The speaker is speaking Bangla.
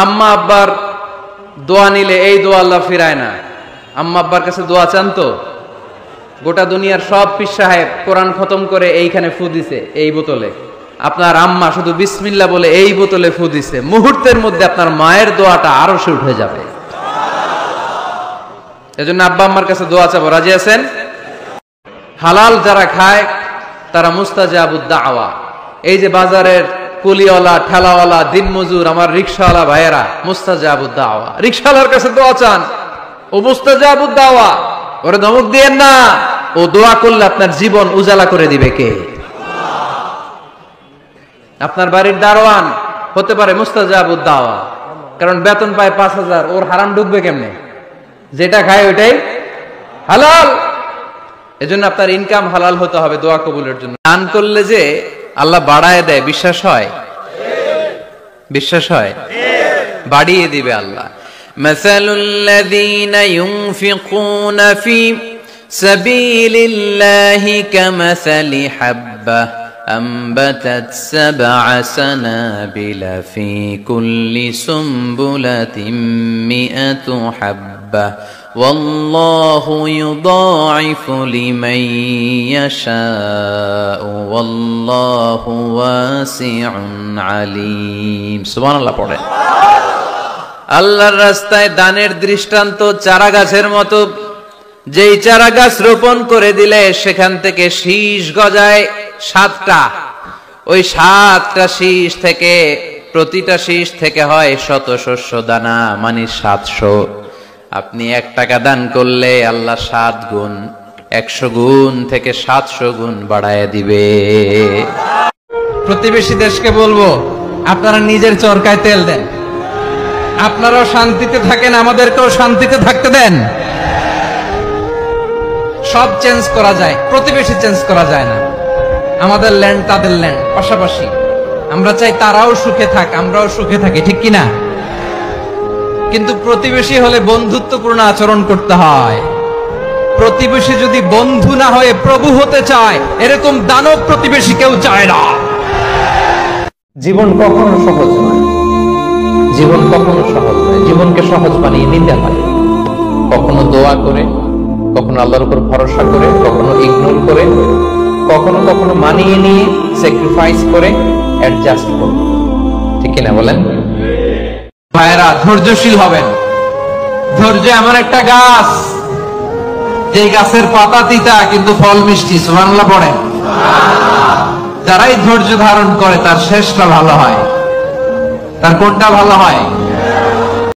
আম্মা আব্বার দোয়া নিলে এই দোয়া আল্লাহ ফিরায় না। আম্মা আব্বার কাছে দোয়া চান তো? গোটা দুনিয়ার সব পীর সাহেব কোরআন খতম করে এইখানে ফু দিছে এই বোতলে, আপনার আম্মা শুধু বিসমিল্লাহ বলে এই বোতলে ফু দিছে, মুহূর্তের মধ্যে আপনার মায়ের দোয়াটা আরশে উঠে যাবে। এজন্য আব্বা আম্মার কাছে দোয়া চাবো, রাজি আছেন? হালাল যারা খায় তারা মুস্তাজাবুদ দাওয়া। এই যে বাজারের কুলিওয়ালা, ঠেলাওয়ালা, দিনমজুর, আমার রিকশাওয়ালা ভাইয়েরা, মুস্তাজাবুদ দাওয়া। রিকশাওয়ালার কাছে দোয়া চান, ও মুস্তাজাবুদ দাওয়া, ওরে ধমক দিয়েন না, ও দোয়া করলে আপনার জীবন উজালা করে দিবে কে? আপনার বাড়ির দারোয়ান হতে পারে মুস্তাজাবুদ দাওয়া, কারণ বেতন পায় 5,000, ওর হারাম ঢুকবে কেমনে? যেটা খায় ওইটাই হালাল। এজন্য আপনার ইনকাম হালাল হতে হবে দোয়া কবুলের জন্য। দান করলে যে আল্লাহ বাড়ায় দেয়, বিশ্বাস হয়? বিশ্বাস হয়? বাড়িয়ে দিবে আল্লাহ। মাসালুল্লাযীনা ইউনফিকুনা ফি সাবিলিল্লাহি কামাসালি হাব্বাহ أنبتت 7 سنابل في كل سنبلة 100 حبة والله يضاعف لمن يشاء والله واسع عليم سبحان الله পড়ে। আল্লাহর রাস্তায় দানের দৃষ্টান্ত চারা গাছের মতো, যেই চারা গাছ রোপণ করে দিলে সেখান থেকে শীষ গজায় 7টা, ওই 7টা শীষ থেকে প্রতিটা শীষ থেকে হয় শত শস্য দানা, মানে 700। আপনি 1 টাকা দান করলে আল্লাহ 7 গুণ, 100 গুণ থেকে 700 গুণ বাড়ায় দিবে। প্রতিবেশী দেশকে বলবো, আপনারা নিজের চরকায় তেল দেন, আপনারাও শান্তিতে থাকেন, আমাদেরকেও শান্তিতে থাকতে দেন। সব চেঞ্জ করা যায়, প্রতিবেশী চেঞ্জ করা যায় না। আমাদের ল্যান্ড তাদের ল্যান্ড, পাশাপাশি। আমরা চাই তারাও সুখে থাক, আমরাও সুখে থাকি, ঠিক কিনা? কিন্তু প্রতিবেশী হলে বন্ধুত্বপূর্ণ আচরণ করতে হয়। প্রতিবেশী যদি বন্ধু না হয়ে প্রভু হতে চায়, এরকম দানব প্রতিবেশী কেউ চায় না। জীবন কখনো সহজ নয়, জীবন কখনো সহজ নয়। জীবনকে সহজ বানিয়ে নিতে হয়, কখনো দোয়া করে, কখনো আল্লাহর উপর ভরসা করে, কখনো ইগনোর করে, কখনো কখনো মানিয়ে নিয়ে স্যাক্রিফাইস করে, অ্যাডজাস্ট করে, ঠিক কিনা বলেন? ভাইরা, ধৈর্যশীল হবেন। ধৈর্য এমন একটা গাছ, যে গাছের পাতা তিতা কিন্তু ফল মিষ্টি। সুবহানাল্লাহ পড়েন। যারাই ধৈর্য ধারণ করে তার শেষটা ভালো হয়। তার কোনটা ভালো হয়?